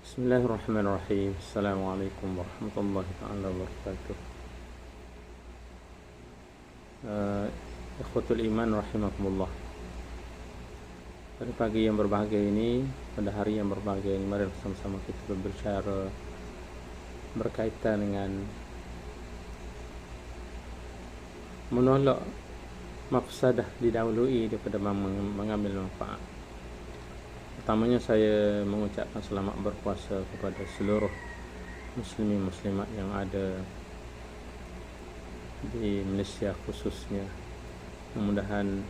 Bismillahirrahmanirrahim. Assalamualaikum warahmatullahi taala wabarakatuh. Ikhwatul iman rahimakumullah. Pada pagi yang berbahagia ini, pada hari yang berbahagia ini, mari bersama-sama kita berbicara berkaitan dengan menolak mafsadah didahului daripada mengambil manfaat. Pertamanya saya mengucapkan selamat berpuasa kepada seluruh muslimin muslimat yang ada di Malaysia khususnya. Mudah-mudahan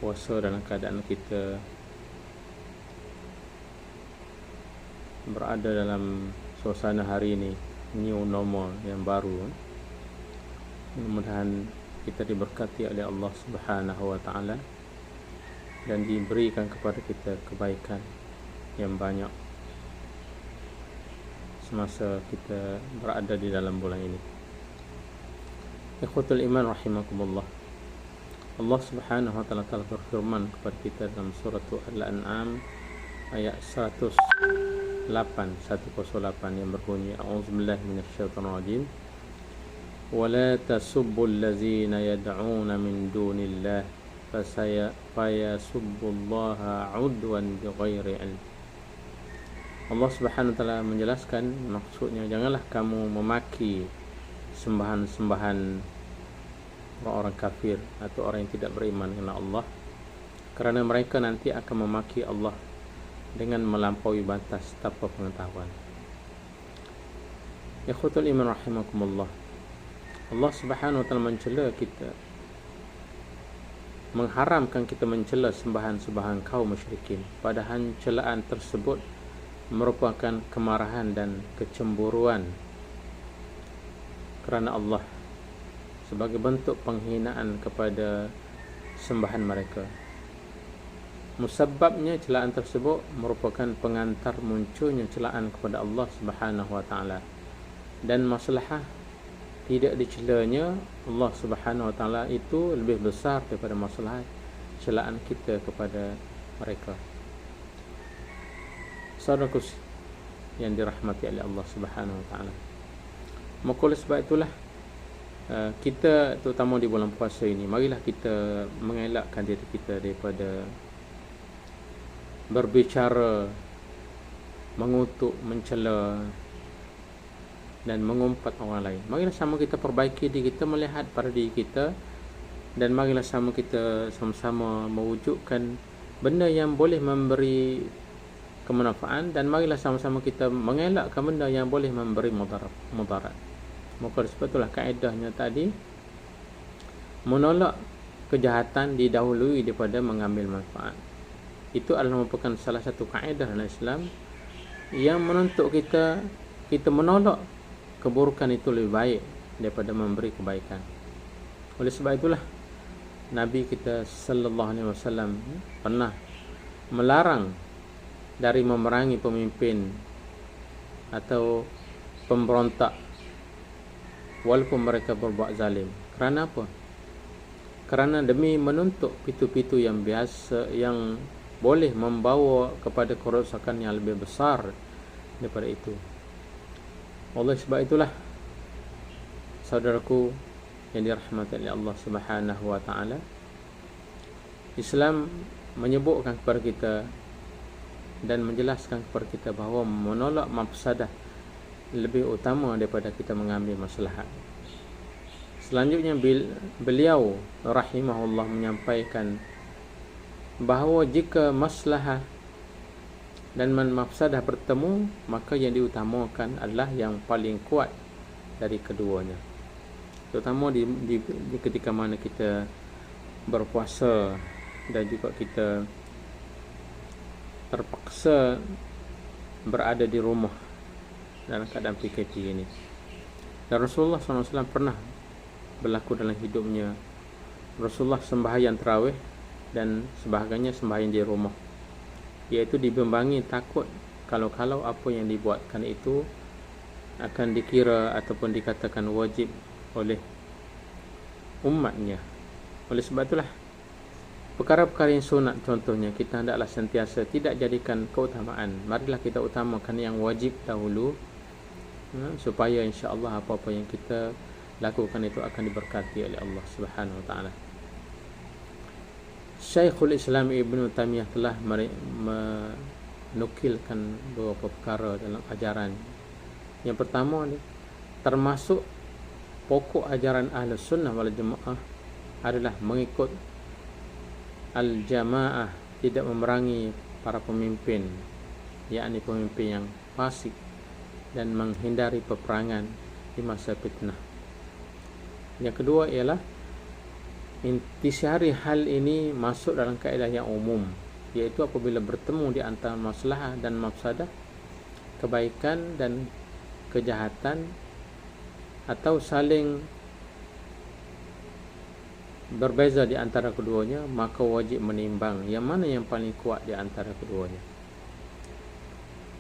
puasa dalam keadaan kita berada dalam suasana hari ini, new normal yang baru. Mudah-mudahan kita diberkati oleh Allah Subhanahu wa taala dan diberikan kepada kita kebaikan yang banyak semasa kita berada di dalam bulan ini. Ikhwatul iman rahimakumullah. Allah Subhanahu wa taala telah berfirman kepada kita dalam surah Al-An'am ayat 108 yang berbunyi A'udzubillahi minasyaitonir rajim. Wa la tasubbul ladzina yad'una min dunillahi fayasubbullaha 'udwan bighairi 'ilm. Allah Subhanahu wa taala menjelaskan maksudnya, janganlah kamu memaki sembahan-sembahan orang kafir atau orang yang tidak beriman kepada Allah, kerana mereka nanti akan memaki Allah dengan melampaui batas tanpa pengetahuan. Ikhwatul iman rahimakumullah. Allah Subhanahu wa taala mencela kita, mengharamkan kita mencela sembahan-sembahan kaum musyrikin, padahal celaan tersebut merupakan kemarahan dan kecemburuan kerana Allah sebagai bentuk penghinaan kepada sembahan mereka. Musababnya celaan tersebut merupakan pengantar munculnya celaan kepada Allah Subhanahu wa taala, dan masalah tidak dicelanya Allah Subhanahu wa taala itu lebih besar daripada masalah celaan kita kepada mereka. Saudaraku yang dirahmati oleh Allah Subhanahu wa taala, maka oleh sebab itulah kita terutama di bulan puasa ini, marilah kita mengelakkan diri kita daripada berbicara, mengutuk, mencela dan mengumpat orang lain. Marilah sama kita perbaiki diri kita, melihat pada diri kita, dan marilah sama kita sama-sama mewujudkan benda yang boleh memberi kemanfaatan, dan marilah sama-sama kita mengelakkan benda yang boleh memberi mudarat. Maka sebab itulah kaedahnya tadi, menolak kejahatan didahului daripada mengambil manfaat. Itu adalah merupakan salah satu kaedah dalam Islam yang menuntut kita menolak keburukan itu lebih baik daripada memberi kebaikan. Oleh sebab itulah Nabi kita sallallahu alaihi wasallam pernah melarang dari memerangi pemimpin atau pemberontak walaupun mereka berbuat zalim. Kerana apa? Kerana demi menuntut pitu-pitu yang biasa yang boleh membawa kepada kerosakan yang lebih besar daripada itu. Oleh sebab itulah saudaraku yang dirahmati oleh Allah Subhanahu wa taala, Islam menyebutkan kepada kita dan menjelaskan kepada kita bahawa menolak mafsadah lebih utama daripada kita mengambil maslahat. Selanjutnya beliau rahimahullah menyampaikan bahawa jika maslahah dan mafsadah bertemu, maka yang diutamakan adalah yang paling kuat dari keduanya. Terutama di ketika mana kita berpuasa dan juga kita terpaksa berada di rumah dalam keadaan PKP ini. Dan Rasulullah SAW pernah berlaku dalam hidupnya, Rasulullah sembahyang tarawih dan sebahagiannya sembahyang di rumah, iaitu dibimbangi takut kalau apa yang dibuatkan itu akan dikira ataupun dikatakan wajib oleh umatnya. Oleh sebab itulah Perkara-perkara yang sunat contohnya kita hendaklah sentiasa tidak jadikan keutamaan. Marilah kita utamakan yang wajib dahulu, supaya insya-Allah apa-apa yang kita lakukan itu akan diberkati oleh Allah Subhanahu wa taala. Syekhul Islam Ibn Taimiyah telah menukilkan beberapa perkara dalam ajaran. Yang pertama ni, termasuk pokok ajaran Ahlus Sunnah wal Jamaah adalah mengikut al-jamaah, tidak memerangi para pemimpin, yakni pemimpin yang fasik, dan menghindari peperangan di masa fitnah. Yang kedua ialah intisari hal ini masuk dalam kaedah yang umum, iaitu apabila bertemu di antara maslahah dan mafsadah, kebaikan dan kejahatan, atau saling berbeza di antara keduanya, maka wajib menimbang yang mana yang paling kuat di antara keduanya.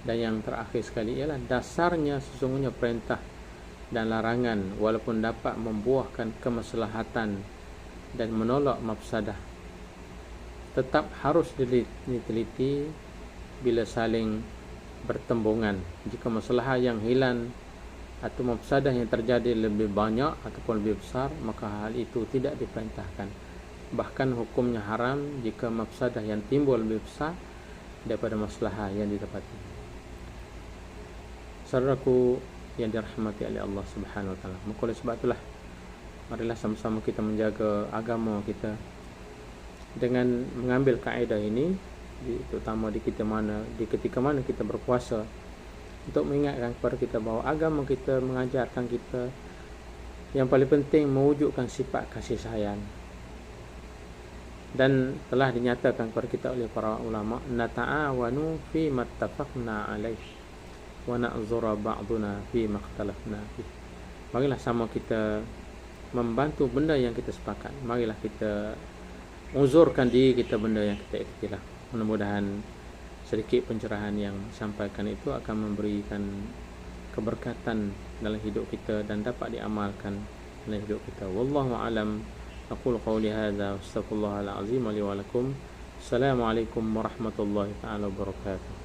Dan yang terakhir sekali ialah dasarnya sesungguhnya perintah dan larangan walaupun dapat membuahkan kemaslahatan dan menolak mafsadah, tetap harus diteliti bila saling bertembungan. Jika masalah yang hilang atau mafsadah yang terjadi lebih banyak ataupun lebih besar, maka hal itu tidak diperintahkan. Bahkan hukumnya haram jika mafsadah yang timbul lebih besar daripada masalah yang didapati. Saudaraku yang dirahmati oleh Allah Subhanahu wa taala, maka oleh sebab itulah marilah sama-sama kita menjaga agama kita dengan mengambil kaedah ini, terutama di ketika mana kita berpuasa, untuk mengingatkan kepada kita bahawa agama kita mengajarkan kita yang paling penting mewujudkan sifat kasih sayang. Dan telah dinyatakan kepada kita oleh para ulama, nata'awanu fi mattafaqna alaih wa na'zura ba'duna fi makhtalafna fi. Marilah sama kita membantu benda yang kita sepakat. Marilah kita uzurkan diri kita benda yang kita ikhtilaf. Mudah-mudahan sedikit pencerahan yang disampaikan itu akan memberikan keberkatan dalam hidup kita dan dapat diamalkan dalam hidup kita. Wallahu a'lam. Aqulu qawli hadza wa astaghfirullahal azim li wa lakum. Assalamualaikum warahmatullahi taala wabarakatuh.